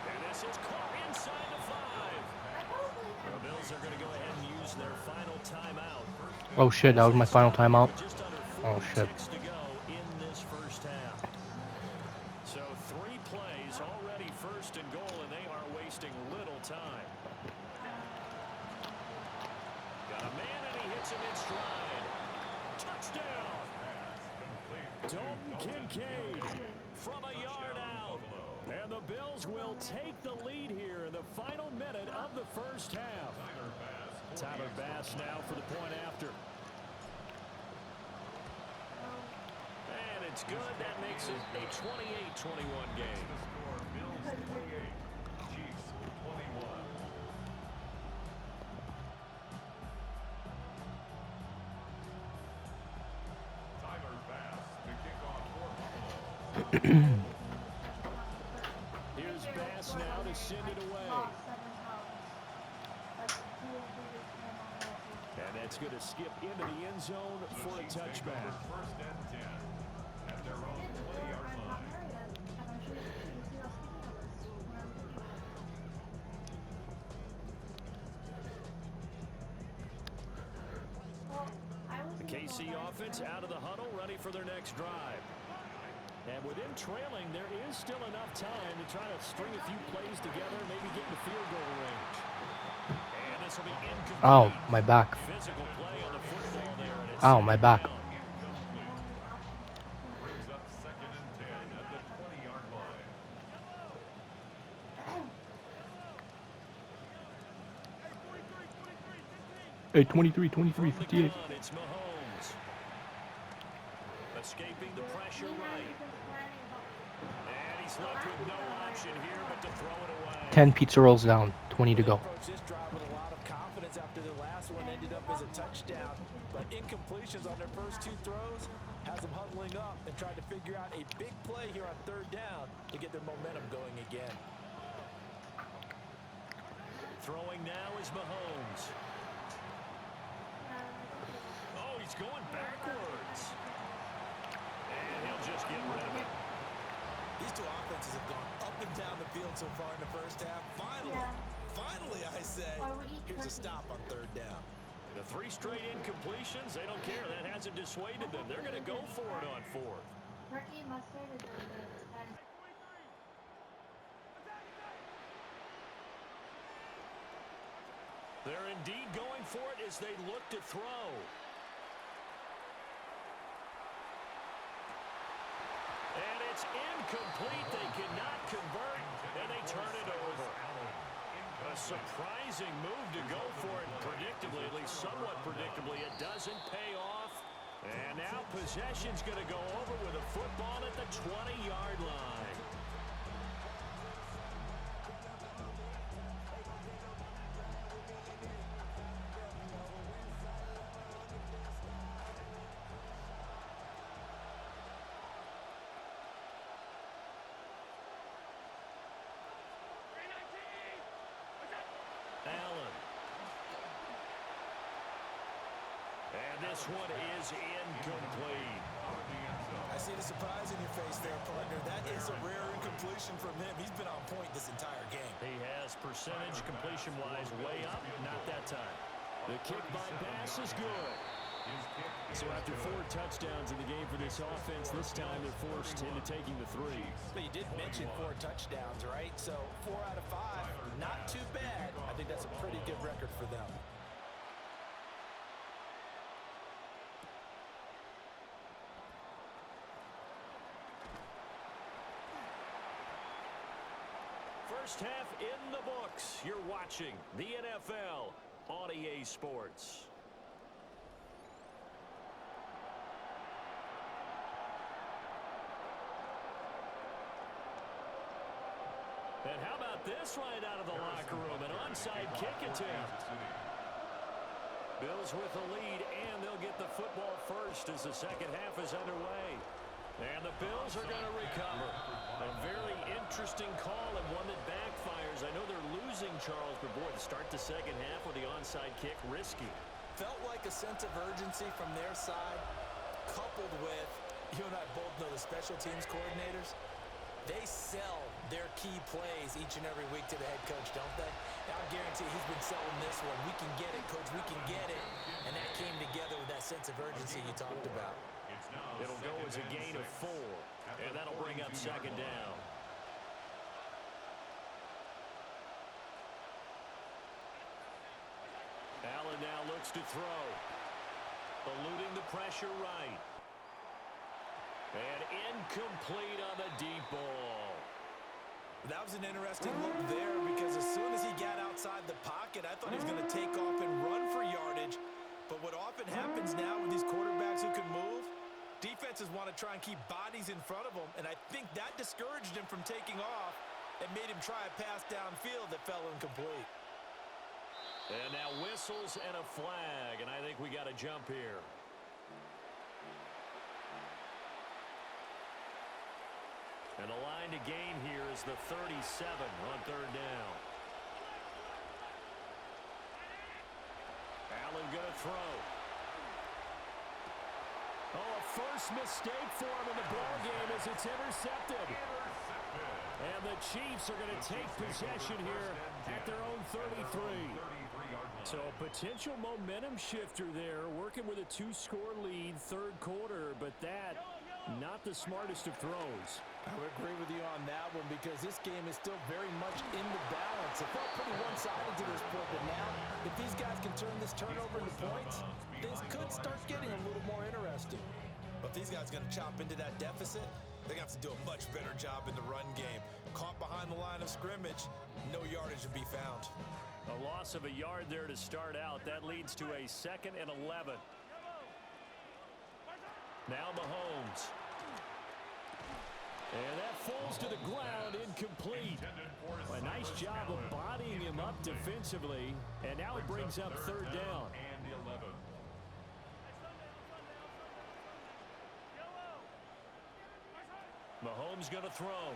Speaker 3: And this is caught inside the 5. The Bills are going to go ahead and use their final timeout.
Speaker 1: Oh shit, that was my final timeout.
Speaker 3: Just under 4
Speaker 1: Oh shit.
Speaker 3: ticks to go in this first half. So 3 plays already 1st and goal, and they are wasting little time. Got a man, and he hits him in stride. Touchdown! Dalton Kincaid from a yard out. And the Bills will take the lead here in the final minute of the first half. Tyler Bass now for the point after. And it's good. That makes it a 28-21 game.
Speaker 4: Bills 28, Chiefs 21.
Speaker 3: Here's Bass now to send it away. And that's going to skip into the end zone for a touchback.
Speaker 4: First and 10 at their own 20-yard line.
Speaker 3: The KC offense out of the huddle, ready for their next drive. And with them trailing, there is still enough time to try to string a few plays together, maybe get in the field goal range. And this will be incomplete.
Speaker 1: Ow, my back.
Speaker 3: Physical play on the football there. And it's
Speaker 1: Ow, my back.
Speaker 3: down.
Speaker 4: Brings up second and 10 at the 20-yard line.
Speaker 1: Hey, 23, 23,
Speaker 3: From the
Speaker 1: 58.
Speaker 3: gun, it's Mahomes. Escaping the pressure right. And he's left with no option here but to throw it away.
Speaker 1: 10 pizza rolls down, 20 to go.
Speaker 5: Approach this drive with a lot of confidence after the last one ended up as a touchdown. But incompletions on their first two throws has them huddling up and trying to figure out a big play here on third down to get their momentum going again.
Speaker 3: Throwing now is Mahomes. Oh, he's going backwards. And he'll just get rid of it.
Speaker 5: These two offenses have gone up and down the field so far in the first half. Finally, I say, here's a stop on third down.
Speaker 3: The 3 straight incompletions, they don't care. That hasn't dissuaded them. They're going to go for it on fourth.
Speaker 6: Turkey mustard is really good.
Speaker 3: They're indeed going for it as they look to throw. And it's incomplete. They cannot convert, and they turn it over. A surprising move to go for it. Predictably, at least somewhat predictably, it doesn't pay off. And now possession's going to go over with a football at the 20-yard line. Allen. And this one is incomplete.
Speaker 5: I see the surprise in your face there, partner. That is a rare incompletion from him. He's been on point this entire game.
Speaker 3: He has percentage completion-wise way up, not that time. The kick by Bass is good. So after 4 touchdowns in the game for this offense, this time they're forced into taking the 3.
Speaker 5: But you did mention 4 touchdowns, right? So 4 out of 5, not too bad. I think that's a pretty good record for them.
Speaker 3: First half in the books. You're watching the NFL on EA Sports. And how about this right out of the locker room? An onside kick attempt. Bills with the lead, and they'll get the football first as the second half is underway. And the Bills are going to recover. A very interesting call and one that backfires. I know they're losing Charles, but boy, to start the second half with the onside kick, risky.
Speaker 5: Felt like a sense of urgency from their side, coupled with, you and I both know the special teams coordinators, they sell their key plays each and every week to the head coach, don't they? I guarantee he's been selling this one. We can get it, coach, we can get it. And that came together with that sense of urgency you talked about.
Speaker 3: It'll go as a gain of 4, and that'll bring up second down. Allen now looks to throw. Eluding the pressure right. And incomplete on the deep ball.
Speaker 5: That was an interesting look there because as soon as he got outside the pocket, I thought he was going to take off and run for yardage. But what often happens now with these quarterbacks who can move, defenses want to try and keep bodies in front of them, and I think that discouraged him from taking off and made him try a pass downfield that fell incomplete.
Speaker 3: And now whistles and a flag, and I think we got a jump here. And the line to gain here is the 37 on third down. Allen going to throw. Oh, a first mistake for him in the ballgame as it's intercepted. And the Chiefs are going to take possession here at their own 33. So a potential momentum shifter there, working with a 2-score lead, third quarter, but that, not the smartest of throws.
Speaker 5: I would agree with you on that one because this game is still very much in the balance. It felt pretty one-sided to this point, but now if these guys can turn this turnover into points, things could start getting a little more interesting. But if these guys are going to chop into that deficit, they're going to have to do a much better job in the run game. Caught behind the line of scrimmage, no yardage to be found.
Speaker 3: A loss of a yard there to start out. That leads to a 2nd and 11. Now Mahomes. And that falls to the ground, incomplete. A nice job of bodying him up defensively. And now it brings up third down. Mahomes going to throw.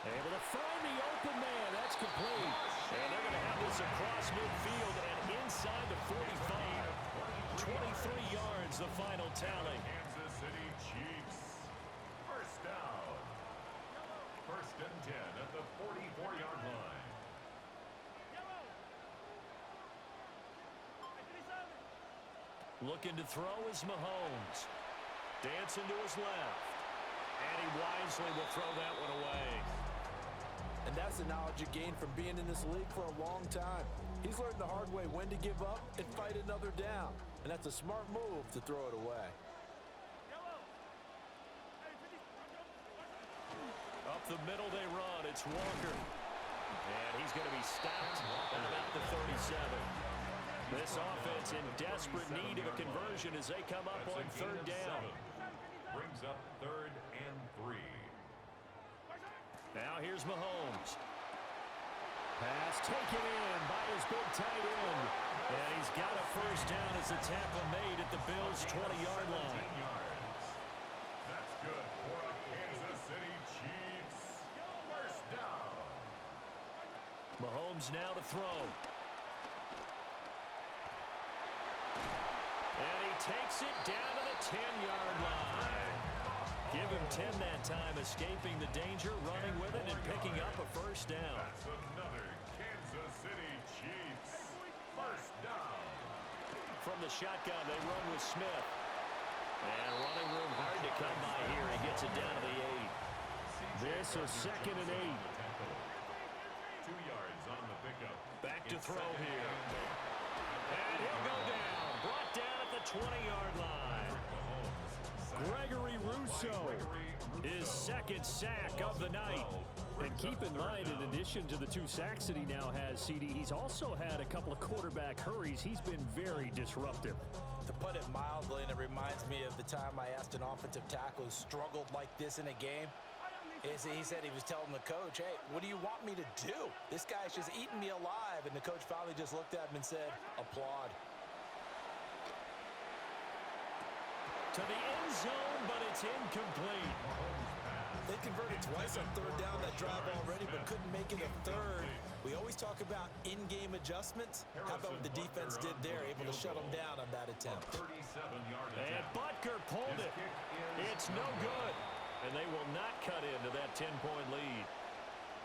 Speaker 3: Able to find the open man. That's complete. And they're going to have this across midfield and inside the 45. 23 yards, the final tally.
Speaker 4: Kansas City Chiefs. First down. 1st and 10 at the 44-yard line.
Speaker 3: Looking to throw is Mahomes. Dancing to his left. And he wisely will throw that one away.
Speaker 5: And that's the knowledge you gain from being in this league for a long time. He's learned the hard way when to give up and fight another down. And that's a smart move to throw it away.
Speaker 3: Up the middle they run. It's Walker. And he's going to be stopped at about the 37. This offense in desperate need of a conversion as they come up on third down.
Speaker 4: Brings up 3rd and 3.
Speaker 3: Now here's Mahomes. Pass taken in by his big tight end. And he's got a first down as the tackle made at the Bills' 20-yard line.
Speaker 4: That's good for a Kansas City Chiefs. First down.
Speaker 3: Mahomes now to throw. And he takes it down to the 10-yard line. Give him 10 that time, escaping the danger, running with it, and picking up a first down.
Speaker 4: That's another Kansas City Chiefs. First down.
Speaker 3: From the shotgun, they run with Smith. And running room hard to come by here. He gets it down to the 8. This is 2nd and 8.
Speaker 4: 2 yards on the pickup.
Speaker 3: Back to throw here. And he'll go down. Brought down at the 20-yard line. Gregory Rousseau, his 2nd sack of the night. And keep in mind, in addition to the 2 sacks that he now has, CD, he's also had a couple of quarterback hurries. He's been very disruptive.
Speaker 5: To put it mildly, and it reminds me of the time I asked an offensive tackle who struggled like this in a game. He said he was telling the coach, hey, what do you want me to do? This guy's just eating me alive. And the coach finally just looked at him and said, applaud.
Speaker 3: To the end zone, but it's incomplete.
Speaker 5: They converted twice on third down that drive already, but couldn't make it a third. We always talk about in-game adjustments. How about what the defense did there, able to shut them down on that attempt.
Speaker 4: 37-yard
Speaker 3: And
Speaker 4: attempt.
Speaker 3: Butker pulled it. It's no good. And they will not cut into that 10-point lead.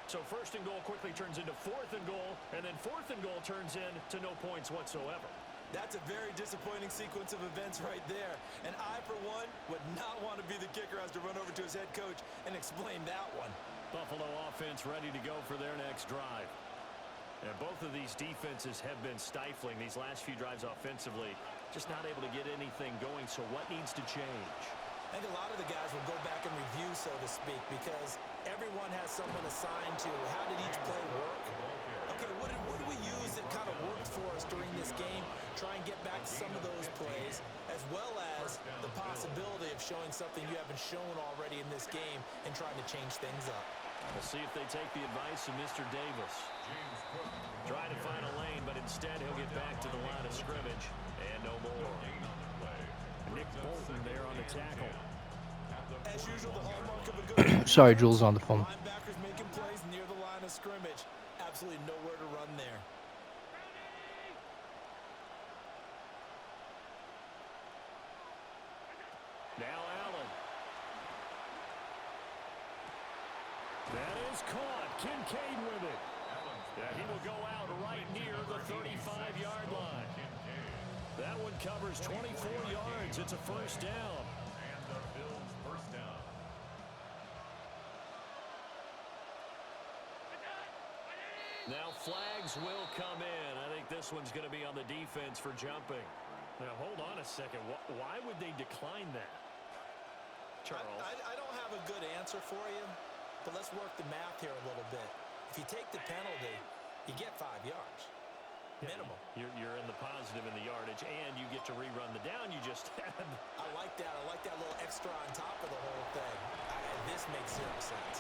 Speaker 3: So 1st and goal quickly turns into 4th and goal, and then 4th and goal turns into no points whatsoever.
Speaker 5: That's a very disappointing sequence of events right there. And I, for one, would not want to be the kicker who has to run over to his head coach and explain that one.
Speaker 3: Buffalo offense ready to go for their next drive. And both of these defenses have been stifling these last few drives offensively. Just not able to get anything going, so what needs to change?
Speaker 5: I think a lot of the guys will go back and review, so to speak, because everyone has someone assigned to how did each play work. Okay, what do we use that kind of worked for us during this game? Try and get back to some of those plays, as well as the possibility of showing something you haven't shown already in this game and trying to change things up.
Speaker 3: We'll see if they take the advice of Mr. Davis. Trying to find a lane, but instead he'll get back to the line of scrimmage. And no more. Nick Bolton there on the tackle.
Speaker 5: As usual, the hallmark of a good
Speaker 1: Sorry, Jules on the phone.
Speaker 5: linebackers making plays near the line of scrimmage. Absolutely nowhere to run there.
Speaker 3: Now Allen. That is caught. Kincaid with it. Yeah, he will go out right near the 35-yard line. That one covers 24 yards. It's a first down.
Speaker 4: And the Bills first down.
Speaker 3: Now flags will come in. I think this one's going to be on the defense for jumping. Now hold on a second. Why would they decline that? Charles.
Speaker 5: I don't have a good answer for you, but let's work the math here a little bit. If you take the penalty, you get 5 yards. Minimum.
Speaker 3: You're in the positive in the yardage, and you get to rerun the down you just had.
Speaker 5: I like that. I like that little extra on top of the whole thing. This makes 0 sense.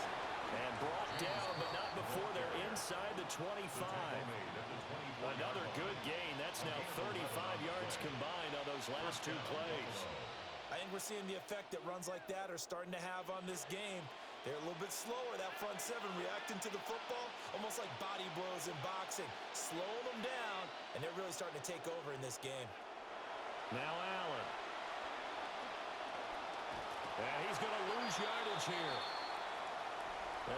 Speaker 3: And brought down, but not before they're inside the 25. Another good gain. That's now 35 yards combined on those last 2 plays.
Speaker 5: I think we're seeing the effect that runs like that are starting to have on this game. They're a little bit slower, that front seven, reacting to the football, almost like body blows in boxing, slowing them down, and they're really starting to take over in this game.
Speaker 3: Now Allen. And he's going to lose yardage here,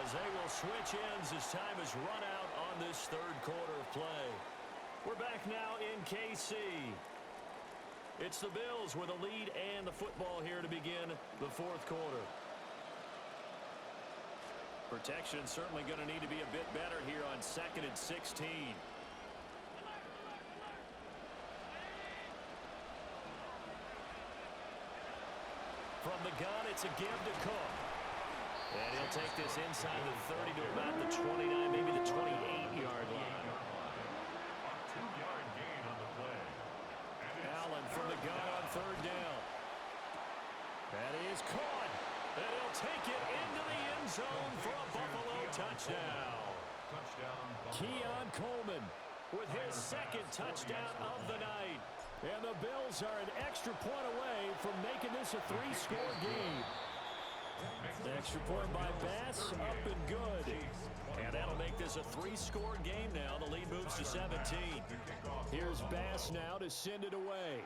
Speaker 3: as they will switch ends as time is run out on this third quarter of play. We're back now in KC. It's the Bills with a lead and the football here to begin the fourth quarter. Protection certainly going to need to be a bit better here on 2nd and 16. From the gun, it's a give to Cook. And he'll take this inside the 30 to about the 29, maybe the 28-yard line.
Speaker 4: A 2-yard gain on the play.
Speaker 3: Allen from the gun on 3rd down. That is caught. And he'll take it into the end zone for a Buffalo touchdown. Keon Coleman with his 2nd touchdown of the night. And the Bills are an extra point away from making this a 3-score game. The extra point by Bass, up and good. And that'll make this a 3-score game now. The lead moves to 17. Here's Bass now to send it away.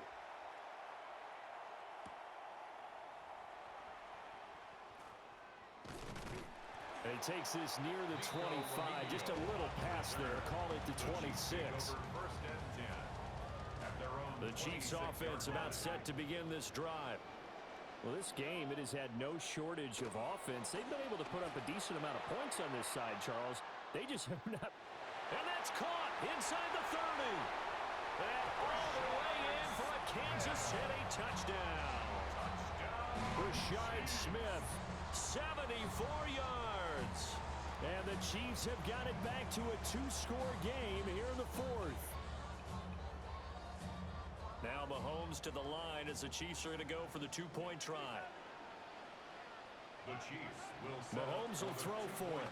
Speaker 3: And he takes this near the 25. Just a little pass there. Call it the 26. The Chiefs offense about set to begin this drive. Well, this game, it has had no shortage of offense. They've been able to put up a decent amount of points on this side, Charles. They just have not. And that's caught inside the 30. And all the way in for a Kansas City touchdown. Rashad Smith, 74 yards. And the Chiefs have got it back to a 2-score game here in the fourth. Now Mahomes to the line as the Chiefs are going to go for the 2-point try.
Speaker 4: The Chiefs will
Speaker 3: Mahomes will throw for it.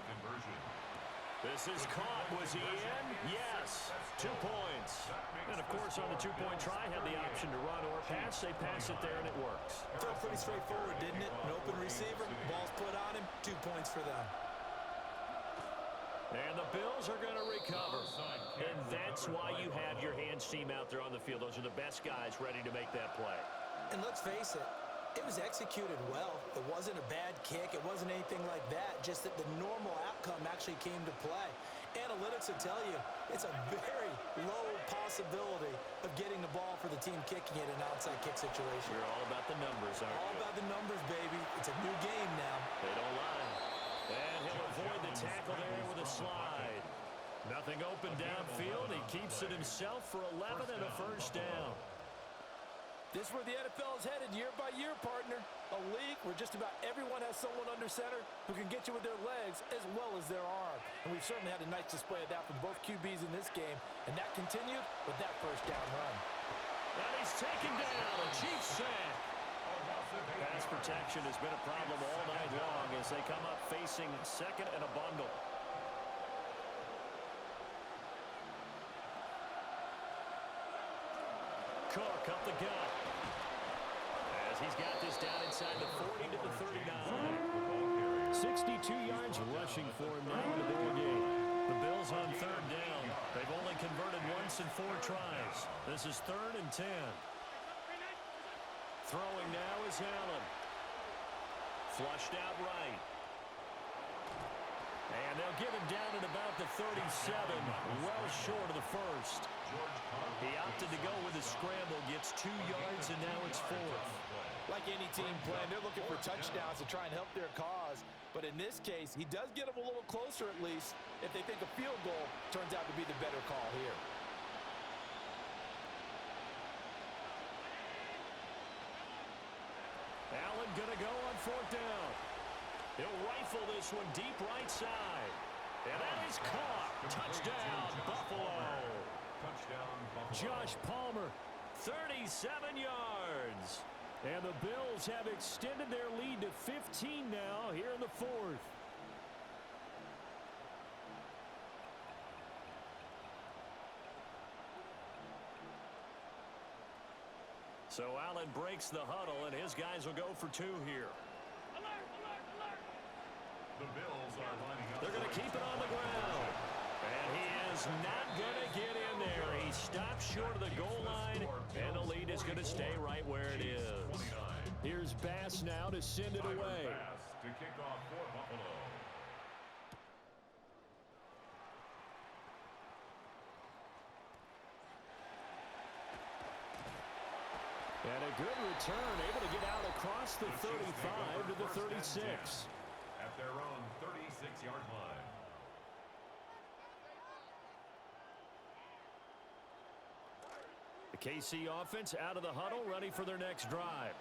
Speaker 3: This is caught. Was he in? Yes. 2 points. And, of course, on the 2-point try, had the option to run or pass. They pass it there, and it works.
Speaker 5: Felt pretty straightforward, didn't it? An open receiver, ball's put on him, 2 points for them.
Speaker 3: And the Bills are going to recover. And that's why you have your hands team out there on the field. Those are the best guys ready to make that play.
Speaker 5: And let's face it, it was executed well. It wasn't a bad kick. It wasn't anything like that. Just that the normal outcome actually came to play. Analytics will tell you it's a very low possibility of getting the ball for the team kicking it in an outside kick situation.
Speaker 3: You're all about the numbers, aren't you?
Speaker 5: All about the numbers, baby. It's a new game now.
Speaker 3: They don't lie. And he'll avoid the tackle there with a slide. Nothing open downfield. He keeps it himself for 11 and a first down.
Speaker 5: This is where the NFL is headed year by year, partner. A league where just about everyone has someone under center who can get you with their legs as well as their arm. And we've certainly had a nice display of that from both QBs in this game. And that continued with that first down run.
Speaker 3: And he's taken down. A Chiefs sack. Pass protection has been a problem all night long as they come up facing 2nd and a bundle. Cook up the gut. As as he's got this down inside the 40 to the 39. 62 yards rushing for him now in the ball game. The Bills on third down. They've only converted once in 4 tries. This is 3rd and 10. Throwing now is Allen. Flushed out right. And they'll get him down at about the 37, well short of the first. He opted to go with a scramble, gets 2 yards, and now it's 4th.
Speaker 5: Like any team plan, they're looking for touchdowns to try and help their cause. But in this case, he does get them a little closer at least if they think a field goal turns out to be the better call here.
Speaker 3: Allen going to go on 4th down. He'll rifle this one deep right side. And that is caught. Touchdown, Buffalo.
Speaker 4: Touchdown, Buffalo.
Speaker 3: Josh Palmer, 37 yards. And the Bills have extended their lead to 15 now here in the 4th. So Allen breaks the huddle, and his guys will go for 2 here.
Speaker 4: The Bills are lining up.
Speaker 3: They're going to keep it on the ground. And he is not going to get in there. He stops short of the goal line, and the lead is going to stay right where it is. Here's Bass now to send it away.
Speaker 4: Bass to kick off for Buffalo.
Speaker 3: And a good return, able to get out across the 35 to the 36.
Speaker 4: At their own 36-yard line.
Speaker 3: The KC offense out of the huddle, ready for their next drive.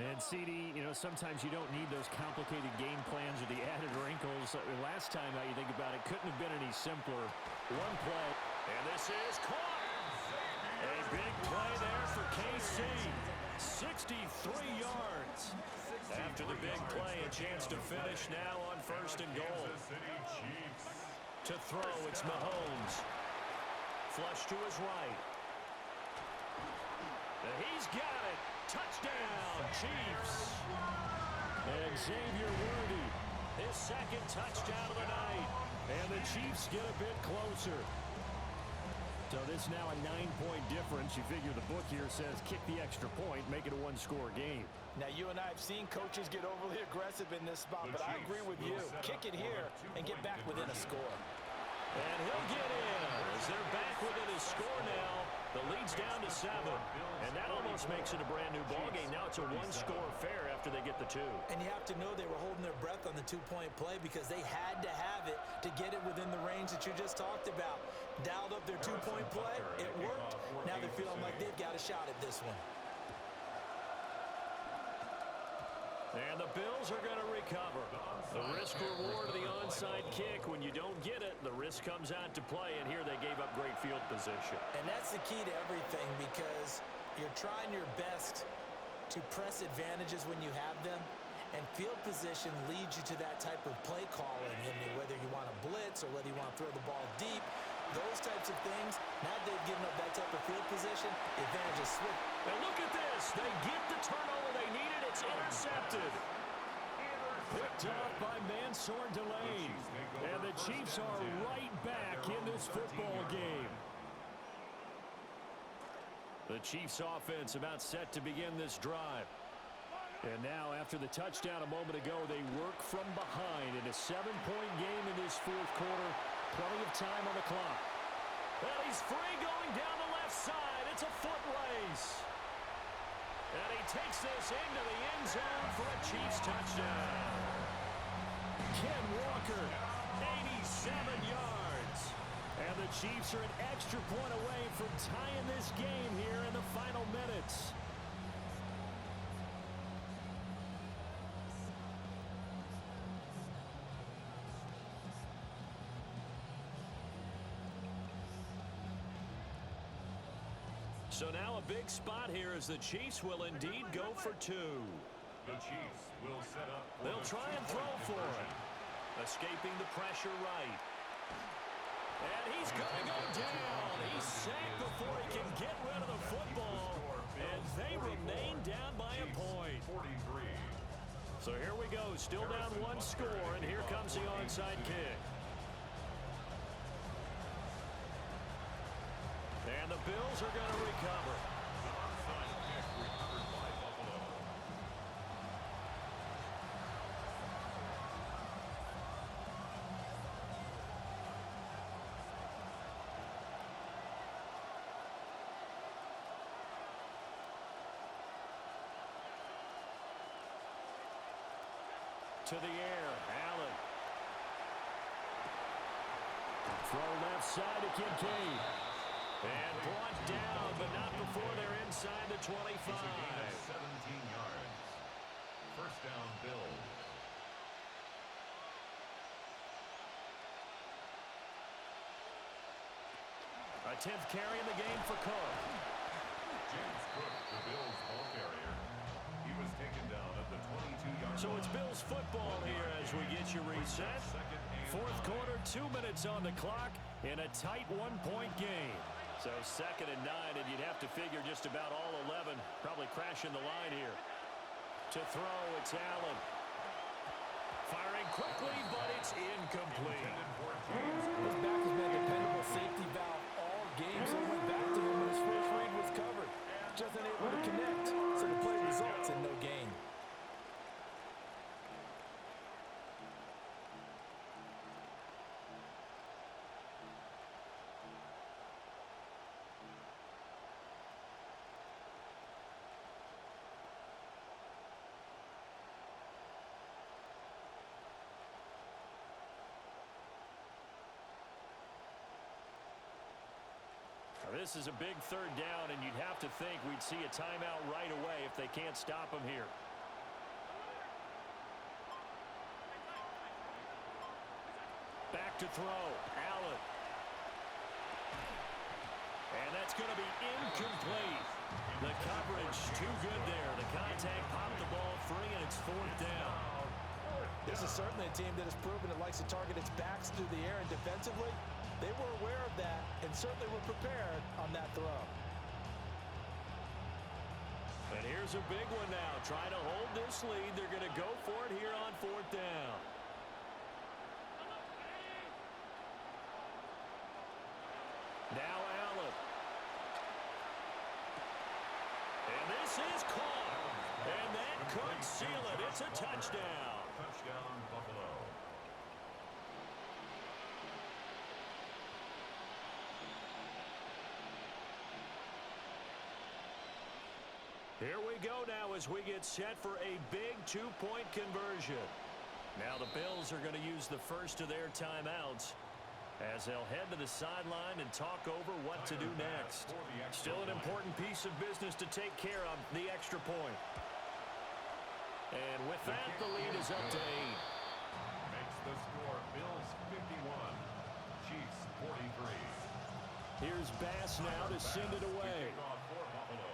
Speaker 3: And CD, you know, sometimes you don't need those complicated game plans or the added wrinkles. Last time out, you think about it, couldn't have been any simpler. One play, and this is caught. A big play there for KC. 63 yards. After the big play, a chance to finish now on 1st and goal. To throw, it's Mahomes. Flush to his right. And he's got it. Touchdown, Chiefs. And Xavier Worthy, his 2nd touchdown of the night. And the Chiefs get a bit closer. So this now a 9-point difference. You figure the book here says kick the extra point, make it a 1-score game.
Speaker 5: Now, you and I have seen coaches get overly aggressive in this spot, but I agree with you. Kick it here and get back within a score.
Speaker 3: And he'll get in as they're back within his score now. The lead's down to 7, and that almost makes it a brand-new ballgame. Now it's a 1-score affair after they get the 2.
Speaker 5: And you have to know they were holding their breath on the 2-point play because they had to have it to get it within the range that you just talked about. Dialed up their 2-point play. It worked. Now they're feeling like they've got a shot at this one.
Speaker 3: And the Bills are going to recover. The risk-reward of the onside kick. When you don't get it, the risk comes out to play, and here they gave up great field position.
Speaker 5: And that's the key to everything because you're trying your best to press advantages when you have them, and field position leads you to that type of play calling. And whether you want to blitz or whether you want to throw the ball deep, those types of things, now they've given up that type of field position, the advantage is swift.
Speaker 3: And look at this. They get the turnover they needed. It's intercepted. Picked up by Mansour Delane. And the Chiefs are right back in this football game. The Chiefs offense about set to begin this drive. And now after the touchdown a moment ago, they work from behind in a 7-point game in this 4th quarter. Plenty of time on the clock. And he's free going down the left side. It's a foot race. And he takes this into the end zone for a Chiefs touchdown. Ken Walker, 87 yards. And the Chiefs are an extra point away from tying this game here in the final minutes. So now a big spot here as the Chiefs will indeed go for 2.
Speaker 4: The Chiefs will set up.
Speaker 3: They'll try and throw for it. Escaping the pressure right. And he's going to go down. He's sacked before he can get rid of the football. And they remain down by a point.
Speaker 4: 43.
Speaker 3: So here we go, still down one score, and here comes the onside kick. And the Bills are going to recover.
Speaker 4: The onside kick recovered by Buffalo.
Speaker 3: To the air, Allen. Throw left side to Kincaid. And brought down, but not before they're inside the 25.
Speaker 4: It's a gain of 17 yards. First down, Bills.
Speaker 3: A 10th carry in the game for Cook.
Speaker 4: James Cook, the Bills ball carrier. He was taken down at the 22-yard line.
Speaker 3: So it's Bills football here as we get you reset. Fourth quarter, 2 minutes on the clock in a tight one-point game. So 2nd and 9, and you'd have to figure just about all 11 probably crashing the line here. To throw, it's Allen. Firing quickly, but it's incomplete.
Speaker 5: This back has been a dependable safety valve all game, so went back to him when his first read was covered. Just unable to connect, so the play results in no gain.
Speaker 3: This is a big third down, and you'd have to think we'd see a timeout right away if they can't stop him here. Back to throw. Allen. And that's going to be incomplete. The coverage too good there. The contact popped the ball free, and it's 4th down.
Speaker 5: This is certainly a team that has proven it likes to target its backs through the air, and defensively, they were aware of that and certainly were prepared on that throw.
Speaker 3: And here's a big one now. Trying to hold this lead. They're going to go for it here on 4th down. Now Allen. And this is caught. And that could seal it. It's a touchdown.
Speaker 4: Touchdown, Buffalo.
Speaker 3: Here we go now as we get set for a big two-point conversion. Now the Bills are going to use the first of their timeouts as they'll head to the sideline and talk over what to do next. Still an important piece of business to take care of, the extra point. And with that, the lead is up to 8.
Speaker 4: Makes the score Bills 51, Chiefs 43.
Speaker 3: Here's Bass now to send it away.
Speaker 4: Kickoff for Buffalo.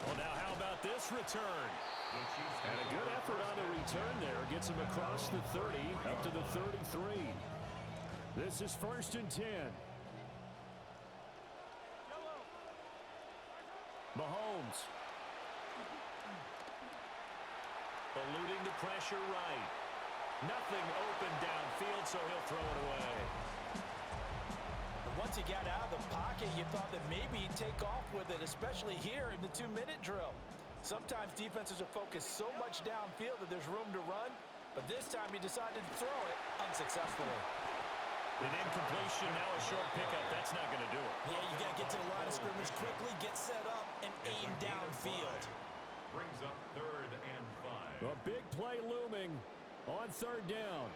Speaker 3: Well, now how about this return? And a good effort on the return there. Gets him across the 30, up to the 33. This is 1st and 10. Mahomes. Eluding the pressure right. Nothing open downfield, so he'll throw it away.
Speaker 5: Once he got out of the pocket, you thought that maybe he'd take off with it, especially here in the 2-minute drill. Sometimes defenses are focused so much downfield that there's room to run, but this time he decided to throw it unsuccessfully.
Speaker 3: An incompletion, now a short pickup. That's not going to do it.
Speaker 5: Yeah, you got to get to the line of scrimmage quickly, get set up, and aim downfield.
Speaker 4: Brings up 3rd and 5.
Speaker 3: A big play looming on 3rd down.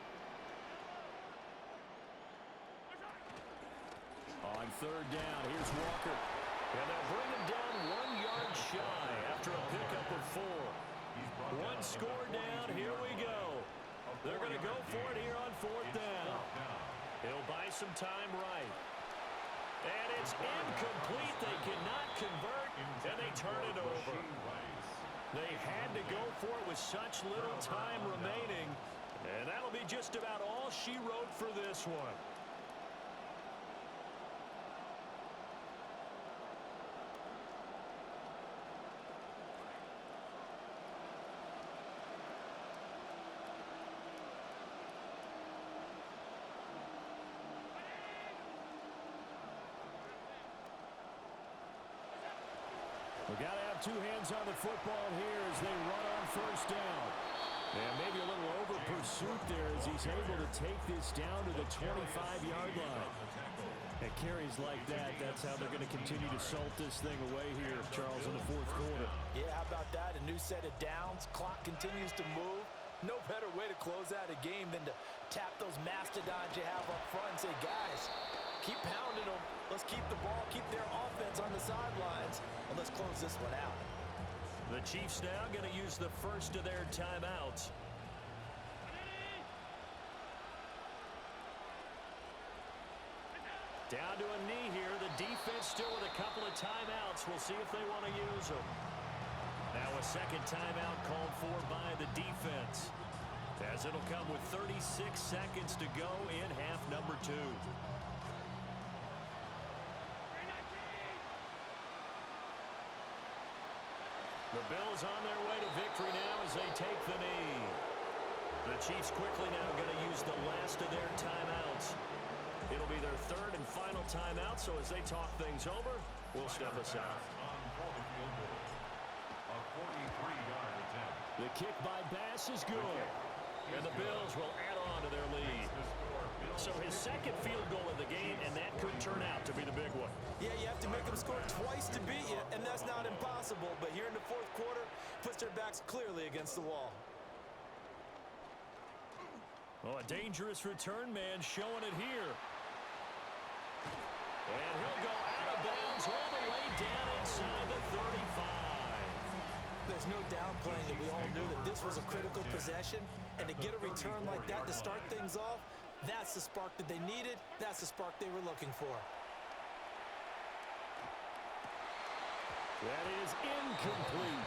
Speaker 3: On 3rd down, here's Walker. And they'll bring him down 1 yard shy after a pickup of 4. One score down, here we go. They're going to go for it here on 4th down. He'll buy some time right. And it's incomplete. They cannot convert, and they turn it over. They had to go for it with such little time remaining, and that'll be just about all she wrote for this one. have two hands on the football here as they run on first down. And maybe a little over pursuit there as he's able to take this down to the 25-yard line. And carries like that, that's how they're going to continue to salt this thing away here, Charles, in the fourth quarter.
Speaker 5: Yeah, how about that? A new set of downs. Clock continues to move. No better way to close out a game than to tap those mastodons you have up front and say, guys, keep pounding them. Let's keep the ball, keep their offense on the sidelines, and let's close this one out.
Speaker 3: The Chiefs now going to use the first of their timeouts. Down to a knee here. The defense still with a couple of timeouts. We'll see if they want to use them. Now a second timeout called for by the defense, as it'll come with 36 seconds to go in half number 2. The Bills on their way to victory now as they take the knee. The Chiefs quickly now going to use the last of their timeouts. It'll be their third and final timeout, so as they talk things over, we'll step aside. The kick by Bass is good, and the Bills will add on to their lead. So his second field goal of the game, and that could turn out to be the big one.
Speaker 5: Yeah, you have to make them score twice to beat you, and that's not impossible. But here in the fourth quarter, puts their backs clearly against the wall.
Speaker 3: Oh, a dangerous return man showing it here. And he'll go out of bounds all the way down inside the 35.
Speaker 5: There's no downplaying that we all knew that this was a critical possession, and to get a return like that to start things off, that's the spark that they needed. That's the spark they were looking for.
Speaker 3: That is incomplete.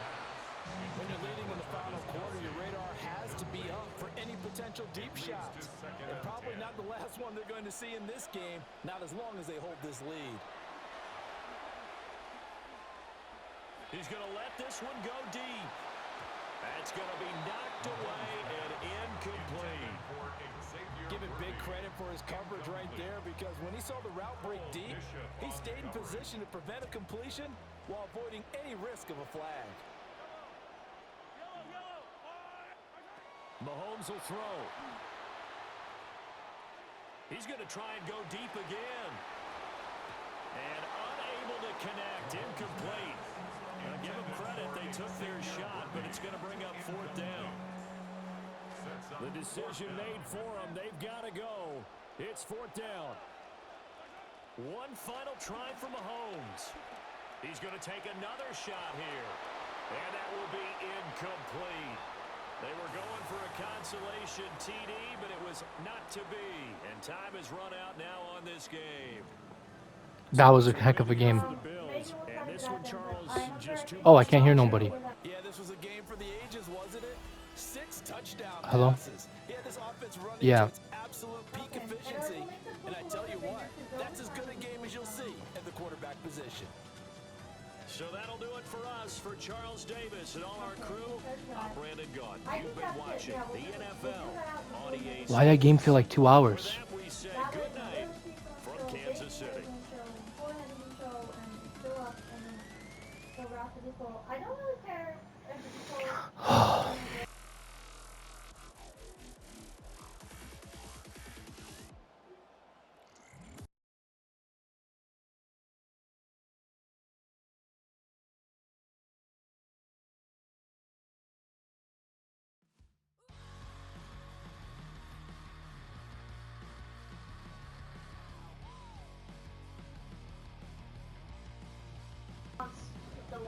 Speaker 5: When you're leading in the final quarter, your radar has to be up for any potential deep shots. And probably not the last one they're going to see in this game, not as long as they hold this lead.
Speaker 3: He's going to let this one go deep. That's going to be knocked away and incomplete.
Speaker 5: Giving big credit for his coverage right there, because when he saw the route break deep, he stayed in position to prevent a completion while avoiding any risk of a flag.
Speaker 3: Mahomes will throw. He's going to try and go deep again. And unable to connect. Incomplete. Give them credit. They took their shot, but it's going to bring up fourth down. The decision made for them. They've got to go. It's fourth down. One final try for Mahomes. He's going to take another shot here. And that will be incomplete. They were going for a consolation TD, but it was not to be. And time has run out now on this game.
Speaker 1: That was a heck of a game.
Speaker 3: And this one, Charles, just too
Speaker 1: Oh, I can't hear nobody.
Speaker 5: Yeah, this was a game for the ages, wasn't it? 6 touchdown
Speaker 1: Hello?
Speaker 5: passes. Yeah, this offense running
Speaker 1: Yeah.
Speaker 5: to its absolute peak efficiency. And I tell you what, that's as good a game as you'll see at the quarterback position.
Speaker 3: So that'll do it for us. For Charles Davis and all our crew, I'm Brandon Gaunt. You've been watching the NFL on EA.
Speaker 1: Why that game feel like 2 hours?
Speaker 3: For that, we say good night from Kansas City.
Speaker 6: I don't really care if people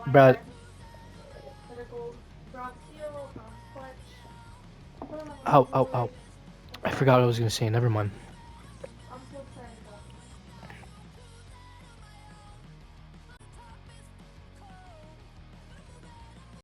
Speaker 1: Brad, ow, ow, ow. I forgot what I was going to say. Never mind.